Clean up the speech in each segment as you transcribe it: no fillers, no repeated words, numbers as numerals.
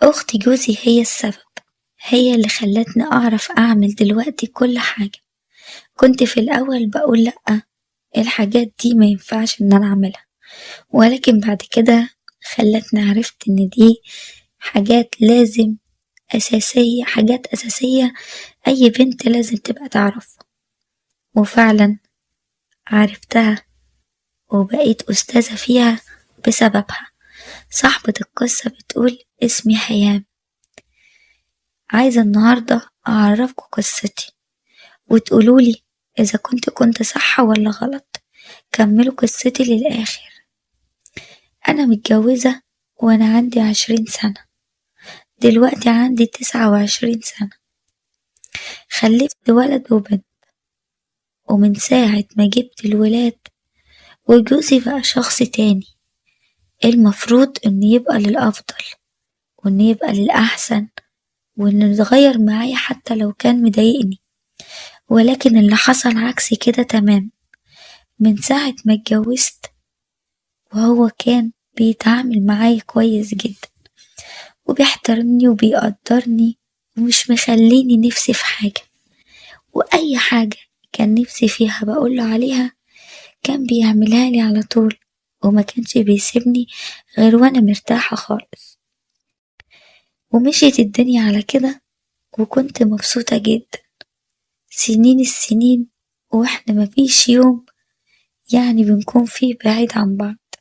أخت جوزي هي السبب، هي اللي خلتني أعرف أعمل دلوقتي كل حاجة. كنت في الأول بقول لأ، الحاجات دي ما ينفعش إن أنا أعملها، ولكن بعد كده خلتني عرفت إن دي حاجات لازم أساسية، حاجات أساسية أي بنت لازم تبقى تعرفها. وفعلا عرفتها وبقيت أستاذة فيها بسببها. صاحبة القصة بتقول اسمي حياة. عايزة النهاردة أعرفكوا قصتي وتقولولي إذا كنت صح ولا غلط. كملوا قصتي للآخر. أنا متجوزة وأنا عندي 20 سنة، دلوقتي عندي 29 سنة. خلفت ولد وبنت، ومن ساعة ما جبت الولاد وجوزي بقى شخص تاني. المفروض إنه يبقى للأفضل، وإنه يبقى للأحسن، وإنه يتغير معايا حتى لو كان مضايقني، ولكن اللي حصل عكس كده تمام. من ساعة ما اتجوزت وهو كان بيتعامل معايا كويس جدا، وبيحترمني وبيقدرني، ومش مخليني نفسي في حاجة، وأي حاجة كان نفسي فيها بقوله عليها كان بيعملها لي على طول، وما كانش بيسيبني غير وأنا مرتاحة خالص. ومشيت الدنيا على كده وكنت مبسوطة جدا. سنين السنين واحنا مفيش يوم يعني بنكون فيه بعيد عن بعض،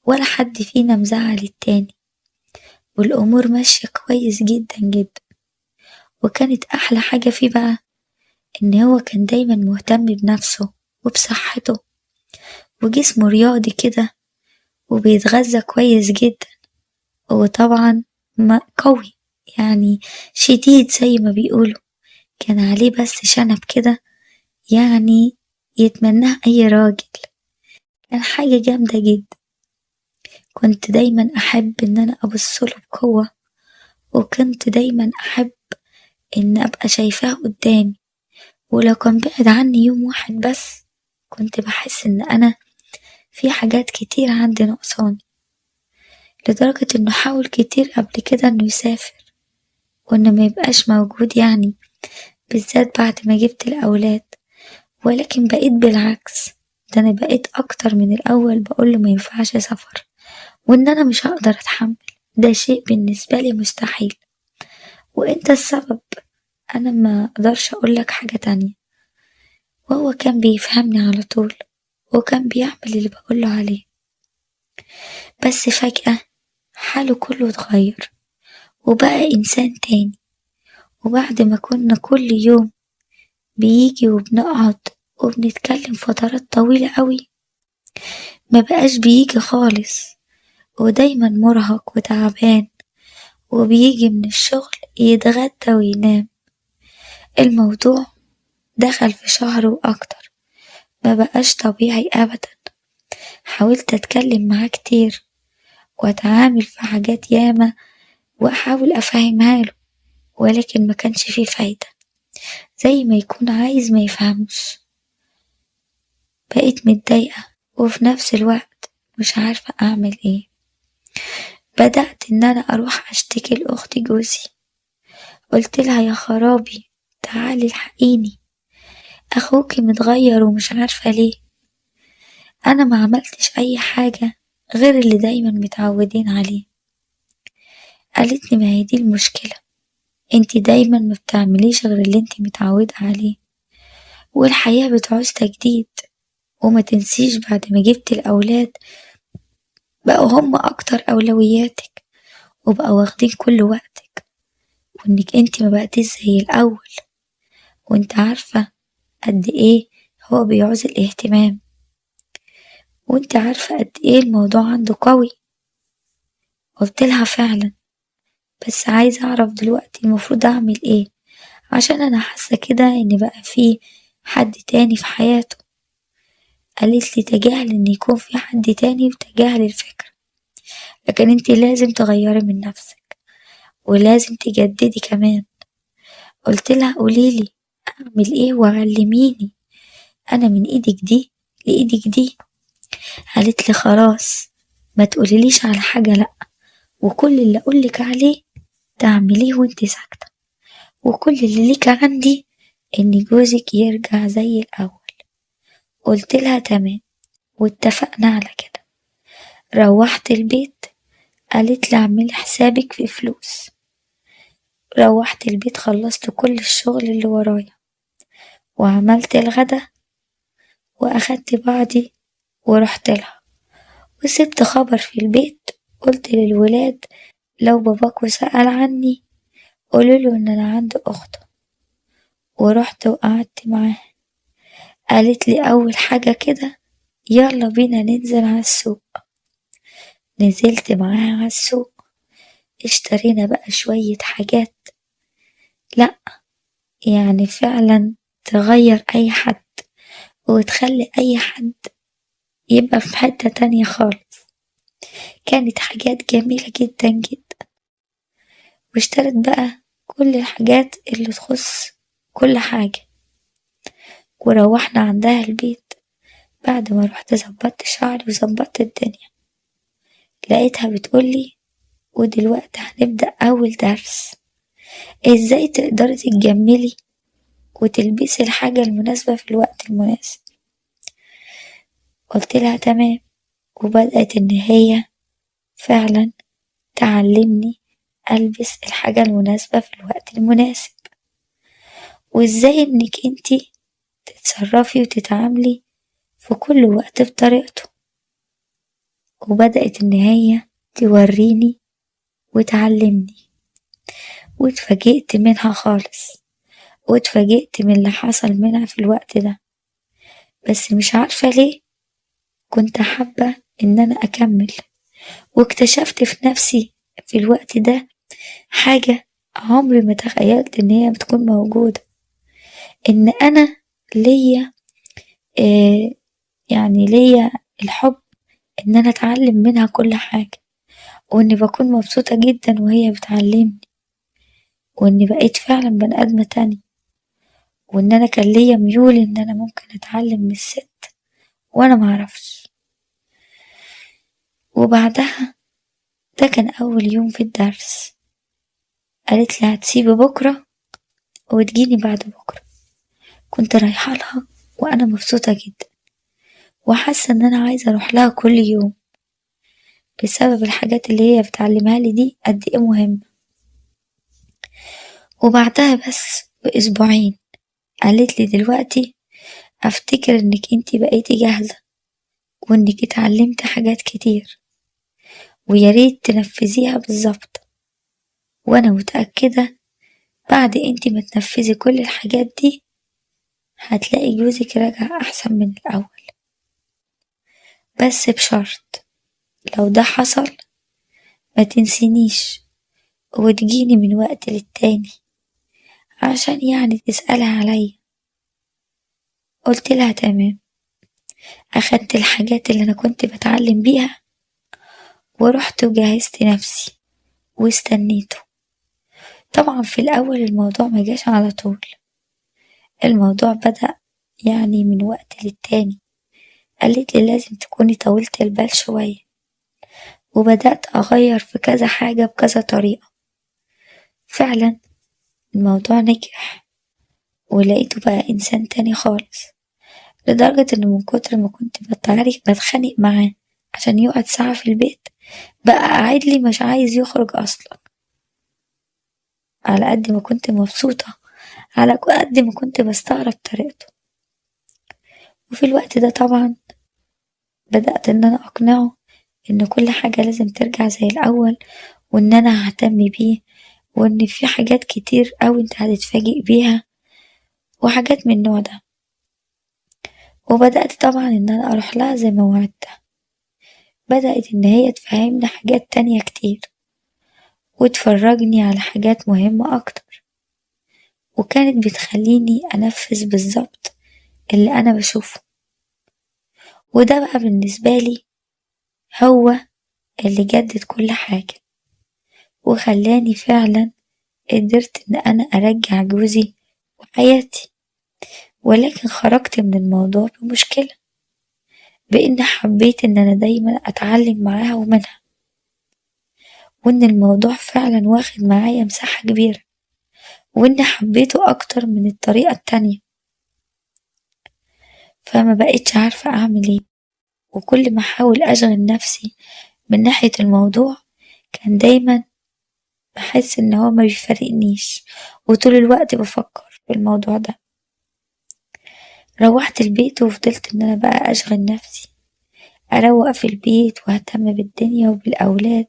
ولا حد فينا مزعل التاني، والأمور ماشية كويس جدا جدا. وكانت أحلى حاجة فيه بقى إن هو كان دايما مهتم بنفسه وبصحته، وجسمه رياضي كده، وبيتغذى كويس جدا، وطبعا ما قوي، يعني شديد زي ما بيقولوا. كان عليه بس شنب كده يعني يتمناه أي راجل. كان حاجة جامدة جدا. كنت دايما أحب إن أنا أبصله بقوة، وكنت دايما أحب إن أبقى شايفاه قدامي. ولو كان بعد عني يوم واحد بس كنت بحس إن أنا في حاجات كتير عندي نقصاني، لدرجة إنه حاول كتير قبل كده إنه يسافر وإنه ميبقاش موجود يعني، بالذات بعد ما جبت الأولاد. ولكن بقيت بالعكس، ده أنا بقيت أكتر من الأول بقوله مينفعش سفر، وإن أنا مش هقدر أتحمل، ده شيء بالنسبة لي مستحيل، وإنت السبب، أنا ما أقدرش أقولك حاجة تانية. وهو كان بيفهمني على طول، وكان بيعمل اللي بقوله عليه. بس فجأة حاله كله اتغير وبقى إنسان تاني. وبعد ما كنا كل يوم بيجي وبنقعد وبنتكلم فترات طويلة قوي، ما بقاش بيجي خالص، ودايما مرهق وتعبان، وبيجي من الشغل يتغدى وينام. الموضوع دخل في شهر وأكتر، ما بقاش طبيعي أبدا. حاولت أتكلم معاه كتير وأتعامل في حاجات ياما وأحاول أفهمها له، ولكن ما كانش فيه فايدة، زي ما يكون عايز ما يفهمش. بقيت متضايقة وفي نفس الوقت مش عارفة أعمل إيه. بدأت إن أنا أروح أشتكي لأخت جوزي. قلت لها يا خرابي، تعالي الحقيني، أخوكي متغير ومش عارفة ليه. أنا ما عملتش أي حاجة غير اللي دايما متعودين عليه. قالتلي ما هي دي المشكلة، انتي دايما ما بتعمليش غير اللي انتي متعودة عليه، والحياة بتعوز تجديد. وما تنسيش بعد ما جبت الأولاد بقوا هم أكتر أولوياتك، وبقوا واخدين كل وقتك، وإنك انتي ما بقتيش زي الأول. وانت عارفة قد ايه هو بيعوز الاهتمام، وانت عارفة قد ايه الموضوع عنده قوي. قلتلها فعلا، بس عايزة أعرف دلوقتي المفروض أعمل ايه، عشان أنا حاسة كده إن بقى في حد تاني في حياته. قالتلي تجاهل إن يكون في حد تاني وتجاهل الفكرة، لكن انتي لازم تغيري من نفسك ولازم تجددي كمان. قلتلها قوليلي أعمل ايه وعلميني، أنا من إيدك دي لإيدك دي. قالتلي خلاص، ما تقوليليش على حاجة لأ، وكل اللي أقولك عليه تعمليه وانت ساكتة، وكل اللي ليك عندي ان جوزك يرجع زي الاول. قلتلها تمام واتفقنا على كده. روحت البيت، قالت لي اعملي حسابك في فلوس. روحت البيت خلصت كل الشغل اللي ورايا وعملت الغدا واخدت بعضي ورحت لها، وسبت خبر في البيت. قلت للولاد لو باباكوا سأل عني قولوله ان انا عندي اخت. ورحت وقعدت معاها. قالت لي اول حاجة كده يلا بينا ننزل على السوق. نزلت معاها على السوق، اشترينا بقى شوية حاجات، لا يعني فعلا تغير اي حد وتخلي اي حد يبقى في حتة تانية خالص. كانت حاجات جميلة جدا جدا. واشترت بقى كل الحاجات اللي تخص كل حاجة. وروحنا عندها البيت بعد ما رحت ظبطت شعري وظبطت الدنيا، لقيتها بتقولي ودلوقتي هنبدأ أول درس، ازاي تقدري تتجملي وتلبسي الحاجة المناسبة في الوقت المناسب. قلت لها تمام. وبدأت ان هي فعلا تعلمني ألبس الحاجة المناسبة في الوقت المناسب، وازاي انك انتي تتصرفي وتتعاملي في كل وقت بطريقته. وبدأت ان هي توريني وتعلمني، واتفاجئت منها خالص، واتفاجئت من اللي حصل منها في الوقت ده. بس مش عارفة ليه كنت حابة ان انا اكمل. واكتشفت في نفسي في الوقت ده حاجة عمري ما تخيلت ان هي بتكون موجودة، ان انا ليا آه يعني ليا الحب ان انا اتعلم منها كل حاجة، واني بكون مبسوطة جدا وهي بتعلمني، واني بقيت فعلا بني ادمة تانية، وان انا كان ليا ميول ان انا ممكن اتعلم من الست وانا معرفش. وبعدها ده كان اول يوم في الدرس. قالت لي هتسيبي بكرة وتجيني بعد بكرة. كنت رايحة لها وانا مبسوطة جدا وحاسة ان انا عايزة اروح لها كل يوم، بسبب الحاجات اللي هي بتعلمها لي دي قد ايه مهمة. وبعدها بس باسبوعين قالت لي دلوقتي افتكر انك انتي بقيتي جاهزة وانك اتعلمت حاجات كتير وياريت تنفذيها بالظبط، وانا متأكدة بعد انتي ما تنفذي كل الحاجات دي هتلاقي جوزك راجع احسن من الاول. بس بشرط لو ده حصل ما تنسينيش وتجيني من وقت للتاني عشان يعني تسألها عليا. قلت لها تمام. اخدت الحاجات اللي انا كنت بتعلم بيها ورحت وجهزت نفسي واستنيته. طبعا في الاول الموضوع ما جاش على طول، الموضوع بدأ يعني من وقت للتاني. قالت لي لازم تكوني طولت البال شوية، وبدأت أغير في كذا حاجة بكذا طريقة. فعلا الموضوع نجح ولقيته بقى إنسان تاني خالص، لدرجة إن من كتر ما كنت بتخانق معاه عشان يقعد ساعة في البيت بقى قاعد لي مش عايز يخرج أصلا. على قد ما كنت مبسوطة على قد ما كنت بستغرب طريقته. وفي الوقت ده طبعا بدأت إن أنا أقنعه إن كل حاجة لازم ترجع زي الأول، وإن أنا ههتم بيه، وإن في حاجات كتير أوي انت هتتفاجئ بيها وحاجات من النوع ده. وبدأت طبعا إن أنا أروح لها زي ما وعدتها. بدأت إن هي تفهمني حاجات تانية كتير وتفرجني على حاجات مهمة أكتر، وكانت بتخليني أنفذ بالظبط اللي أنا بشوفه. وده بقى بالنسبة لي هو اللي جدد كل حاجة وخلاني فعلا قدرت إن أنا أرجع جوزي وحياتي. ولكن خرجت من الموضوع بمشكلة، بإن حبيت إن أنا دايما أتعلم معاها ومنها، وإن الموضوع فعلا واخد معايا مساحة كبيرة، وإني حبيته أكتر من الطريقة التانية، فما بقيتش عارفة أعمل إيه. وكل ما أحاول أشغل نفسي من ناحية الموضوع كان دايما بحس إن هو ما بيفارقنيش، وطول الوقت بفكر في الموضوع ده. روحت البيت وفضلت إن أنا بقى أشغل نفسي، أروق في البيت وأهتم بالدنيا وبالأولاد،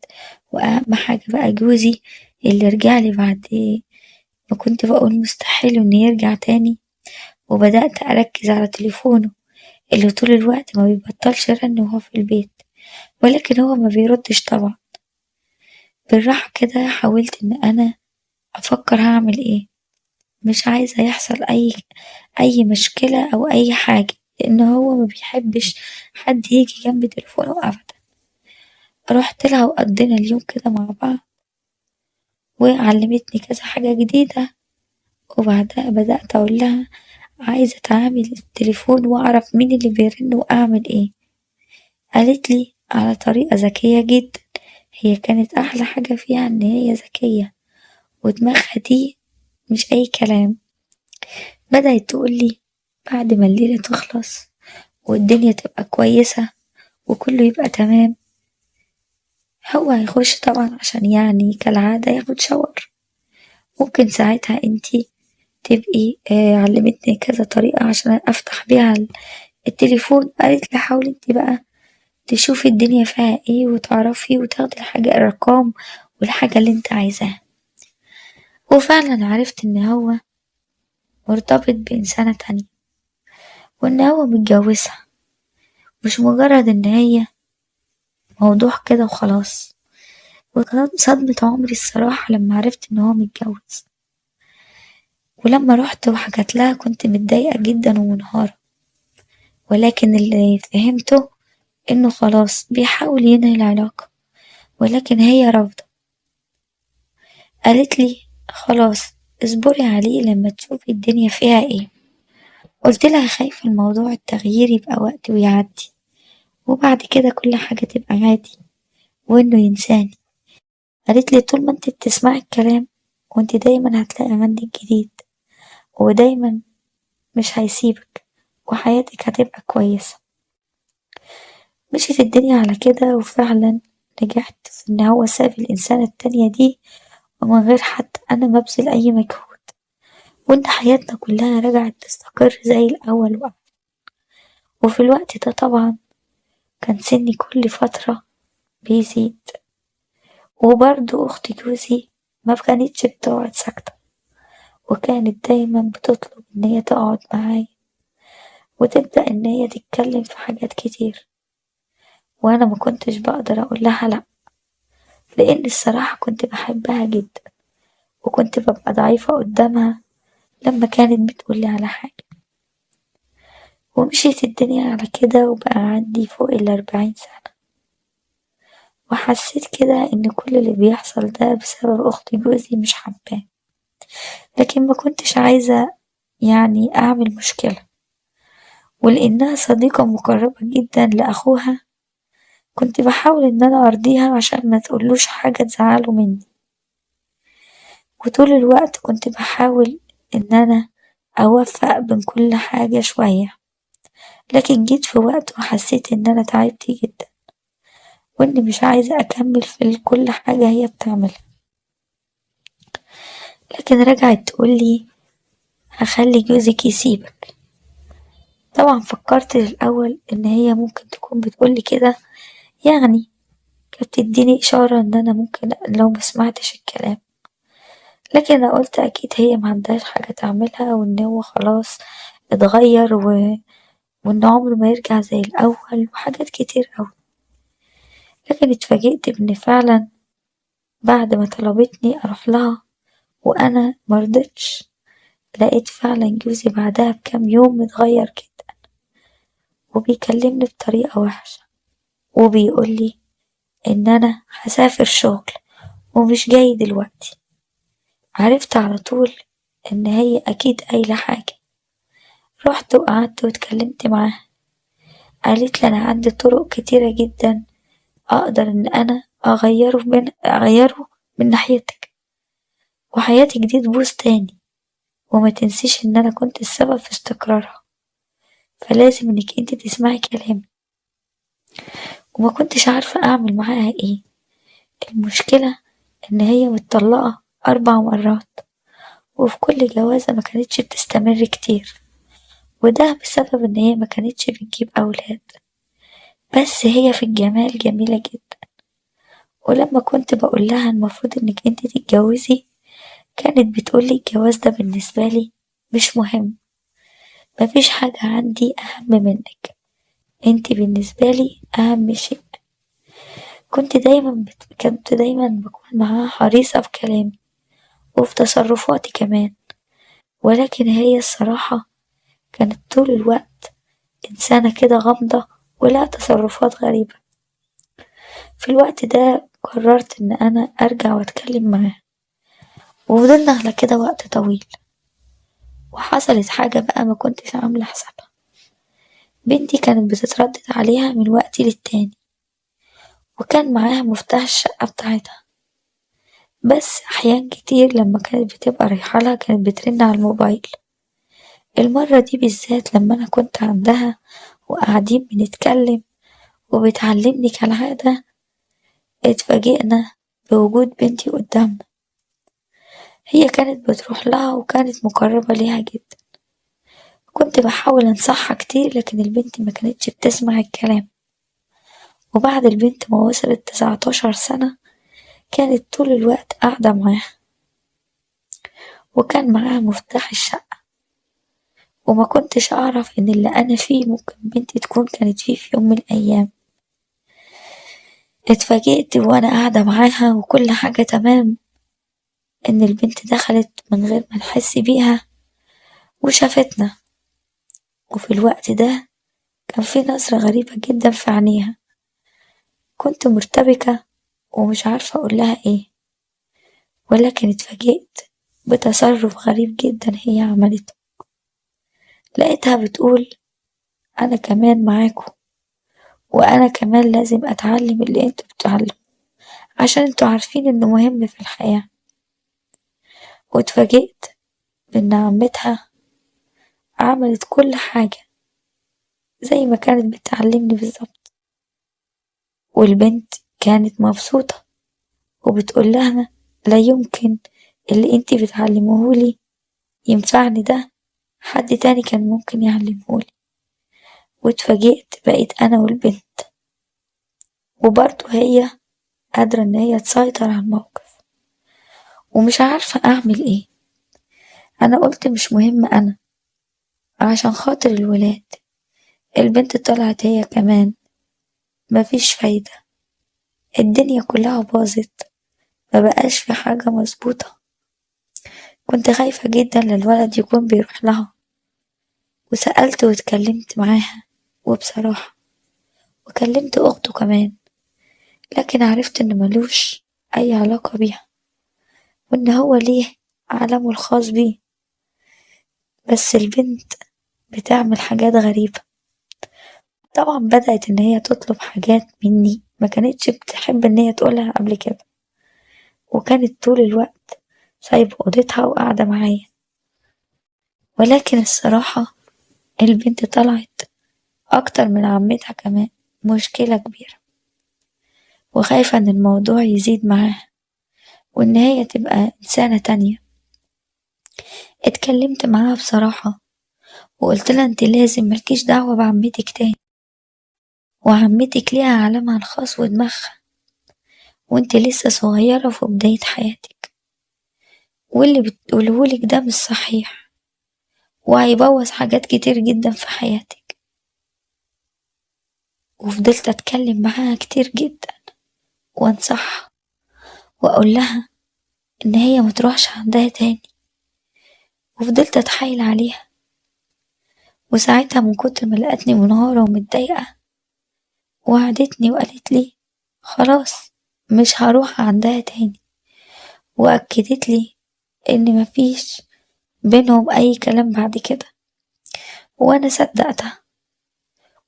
وأهم حاجة بقى جوزي اللي رجعلي بعد ما كنت بقول مستحيل إنه يرجع تاني. وبدأت أركز على تليفونه اللي طول الوقت ما بيبطلش رن وهو في البيت، ولكن هو ما بيردش طبعا. بالراحة كده حاولت إن أنا أفكر هعمل إيه، مش عايزة يحصل أي مشكلة أو أي حاجة، لأن هو ما بيحبش حد يجي جنب تليفونه أبدا. رحت لها وقضينا اليوم كده مع بعض، وعلمتني كذا حاجة جديدة، وبعدها بدأت أقول لها عايزة أتعامل التليفون وأعرف مين اللي بيرن وأعمل إيه. قالت لي على طريقة ذكية جدا، هي كانت أحلى حاجة فيها إن هي ذكية ودماغها دي مش أي كلام. بدأت تقولي بعد ما الليلة تخلص والدنيا تبقى كويسة وكله يبقى تمام، هو هيخش طبعا عشان يعني كالعادة ياخد شاور، ممكن ساعتها انتي تبقي علمتني كذا طريقة عشان أفتح بيها التليفون. قالت لي حاولي انتي بقى تشوفي الدنيا فيها ايه وتعرفي وتاخدي الحاجة الأرقام والحاجة اللي انت عايزاها. وفعلا عرفت ان هو مرتبط بإنسانة تانية، وان هو متجوزها، مش مجرد ان هي موضوع كده وخلاص. وكانت صدمة عمري الصراحة لما عرفت ان هو متجوز. ولما رحت وحكت لها كنت متضايقة جدا ومنهارة، ولكن اللي فهمته انه خلاص بيحاول ينهي العلاقة، ولكن هي رافضة. قالت لي خلاص اصبري عليه لما تشوفي الدنيا فيها ايه. قلت لها خايفة الموضوع التغيير يبقى وقت ويعدي، وبعد كده كل حاجة تبقى عادي وانه ينساني. قالت لي طول ما انت بتسمعي الكلام وانت دايما هتلاقي عندك جديد، ودايما مش هيسيبك، وحياتك هتبقى كويسة. مشيت الدنيا على كده، وفعلا نجحت في ان هو ساب الانسانة التانية دي ومن غير حتى انا مبذل اي مجهود، وان حياتنا كلها رجعت تستقر زي الاول وفي الوقت ده طبعا كان سني كل فترة بيزيد، وبرضه اخت جوزي ما كانتش بتقعد ساكتة، وكانت دايما بتطلب ان هي تقعد معايا وتبدأ ان هي تتكلم في حاجات كتير، وانا ما كنتش بقدر اقول لها لا، لان الصراحة كنت بحبها جدا، وكنت ببقى ضعيفة قدامها لما كانت بتقولي على حاجة. ومشيت الدنيا على كده وبقى عندي فوق 40 سنة، وحسيت كده ان كل اللي بيحصل ده بسبب اخت جوزي مش حباه، لكن ما كنتش عايزة يعني اعمل مشكلة، ولانها صديقة مقربة جدا لاخوها كنت بحاول ان انا ارضيها عشان ما تقولوش حاجة تزعله مني. وطول الوقت كنت بحاول ان انا اوفق بين كل حاجة شوية، لكن جيت في وقت وحسيت ان انا تعبت جدا، واني مش عايزة اكمل في كل حاجة هي بتعملها. لكن رجعت تقولي هخلي جوزك يسيبك. طبعا فكرت الاول ان هي ممكن تكون بتقولي كده، يعني كانت بتديني اشارة ان انا ممكن لو مسمعتش الكلام، لكن انا قلت اكيد هي ما عندهاش حاجة تعملها، وان هو خلاص اتغير وان عمره ما يرجع زي الاول وحاجات كتير اوي. لكن اتفاجئت بان فعلا بعد ما طلبتني اروح لها وانا مرضتش، لقيت فعلا جوزي بعدها بكام يوم متغير جدا، وبيكلمني بطريقة وحشة، وبيقولي ان انا هسافر شغل ومش جاي دلوقتي. عرفت على طول ان هي اكيد قايلة حاجة. رحت وقعدت واتكلمت معاها، قالت لي انا عندي طرق كتيرة جدا اقدر ان انا أغيره من ناحيتك، وحياتك دي تبوظ تاني، وما تنسيش إن أنا كنت السبب في استقرارها، فلازم إنك انتي تسمعي كلامي. وما كنتش عارفة أعمل معاها ايه. المشكلة إن هي متطلقة 4 مرات، وفي كل جوازة ما كانتش بتستمر كتير، وده بسبب إن هي ما كانتش بتجيب أولاد. بس هي في الجمال جميلة جدا. ولما كنت بقولها المفروض إنك انتي تتجوزي، كانت بتقولي الجواز ده بالنسبة لي مش مهم، مفيش حاجة عندي أهم منك، انتي بالنسبة لي أهم شيء. كنت دايما بكون معاها حريصة في كلامي وفي تصرفاتي كمان. ولكن هي الصراحة كانت طول الوقت إنسانة كده غامضة ولها تصرفات غريبة. في الوقت ده قررت إن أنا أرجع وأتكلم معاها، وفضلنا على كده وقت طويل. وحصلت حاجة بقى ما كنتش عاملة حسابها. بنتي كانت بتتردد عليها من وقت للتاني، وكان معاها مفتاح الشقة بتاعتها، بس أحيان كتير لما كانت بتبقى رايحالها كانت بترن على الموبايل. المرة دي بالذات لما أنا كنت عندها وقاعدين بنتكلم وبتعلمني كالعادة، اتفاجئنا بوجود بنتي قدامنا. هي كانت بتروح لها وكانت مقربة ليها جدا. كنت بحاول أنصحها كتير لكن البنت ما كانتش بتسمع الكلام. وبعد البنت ما وصلت 19 سنة كانت طول الوقت قاعدة معاها، وكان معاها مفتاح الشقة. وما كنتش أعرف إن اللي أنا فيه ممكن بنتي تكون كانت فيه في يوم من الأيام. اتفاجئت وأنا قاعدة معاها وكل حاجة تمام، إن البنت دخلت من غير ما نحس بيها وشافتنا. وفي الوقت ده كان في نظرة غريبة جدا في عينيها. كنت مرتبكة ومش عارفة أقولها ايه، ولكن اتفاجئت بتصرف غريب جدا هي عملته. لقيتها بتقول أنا كمان معاكم، وأنا كمان لازم أتعلم اللي انتوا بتتعلموا، عشان انتوا عارفين إنه مهم في الحياة. واتفاجئت بإن عمتها عملت كل حاجة زي ما كانت بتعلمني بالظبط. والبنت كانت مبسوطة وبتقول لها لا يمكن اللي انتي بتعلمهولي ينفعني، ده حد تاني كان ممكن يعلمهولي. واتفاجئت بقيت أنا والبنت، وبرضه هي قادرة إن هي تسيطر على الموقف. ومش عارفة أعمل ايه. أنا قلت مش مهم أنا، عشان خاطر الولاد. البنت طلعت هي كمان مفيش فايدة، الدنيا كلها باظت، مبقاش في حاجة مظبوطة. كنت خايفة جدا للولد يكون بيروح لها، وسألت واتكلمت معاها وبصراحة، وكلمت أخته كمان، لكن عرفت إن ملوش أي علاقة بيها، وإن هو ليه عالمه الخاص بيه. بس البنت بتعمل حاجات غريبة. طبعا بدأت إن هي تطلب حاجات مني ما كانتش بتحب إن هي تقولها قبل كده، وكانت طول الوقت سايبة أوضتها وقاعدة معايا. ولكن الصراحة البنت طلعت أكتر من عمتها كمان مشكلة كبيرة، وخايفة إن الموضوع يزيد معاها وإن هي تبقى إنسانة تانية. اتكلمت معاها بصراحة وقلت لها انت لازم ملكيش دعوة بعمتك تاني، وعمتك ليها عالمها الخاص ودماغها، وانت لسه صغيرة في بداية حياتك، واللي بتقولهولك ده مش صحيح، وهيبوظ حاجات كتير جدا في حياتك. وفضلت اتكلم معاها كتير جدا وانصحها واقول لها ان هي متروحش عندها تاني، وفضلت اتحايل عليها. وساعتها من كتر ما لقتني منهارة ومتضايقة وعدتني وقالت لي خلاص مش هروح عندها تاني، وأكدت لي إن مفيش بينهم أي كلام بعد كده. وأنا صدقتها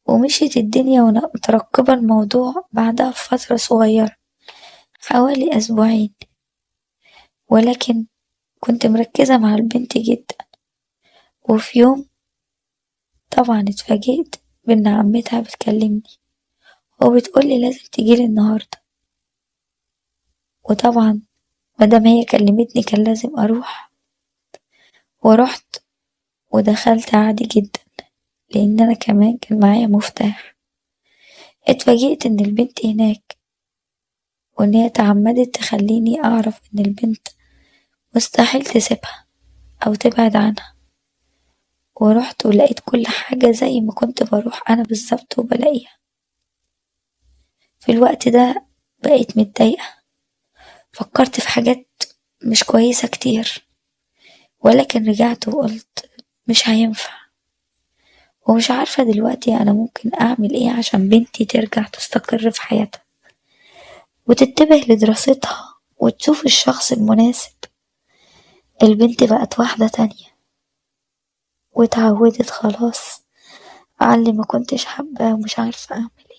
ومشيت الدنيا وأنا مترقبة الموضوع بعدها بفترة صغيرة. حوالي أسبوعين، ولكن كنت مركزة مع البنت جدا. وفي يوم طبعا اتفاجئت بإن عمتها بتكلمني وبتقولي لازم تجيلي النهاردة. وطبعا مادام هي كلمتني كان لازم أروح، ورحت ودخلت عادي جدا لأن أنا كمان كان معايا مفتاح. اتفاجئت إن البنت هناك، وإن هي تعمدت تخليني أعرف إن البنت مستحيل تسيبها أو تبعد عنها. ورحت ولقيت كل حاجة زي ما كنت بروح أنا بالظبط وبلاقيها. في الوقت ده بقيت متضايقة، فكرت في حاجات مش كويسة كتير، ولكن رجعت وقلت مش هينفع. ومش عارفة دلوقتي أنا ممكن أعمل إيه عشان بنتي ترجع تستقر في حياتها وتتبه لدراستها وتشوف الشخص المناسب. البنت بقت واحدة تانية واتعودت خلاص على اللي ما كنتش حاباه ومش عارفة أعمل.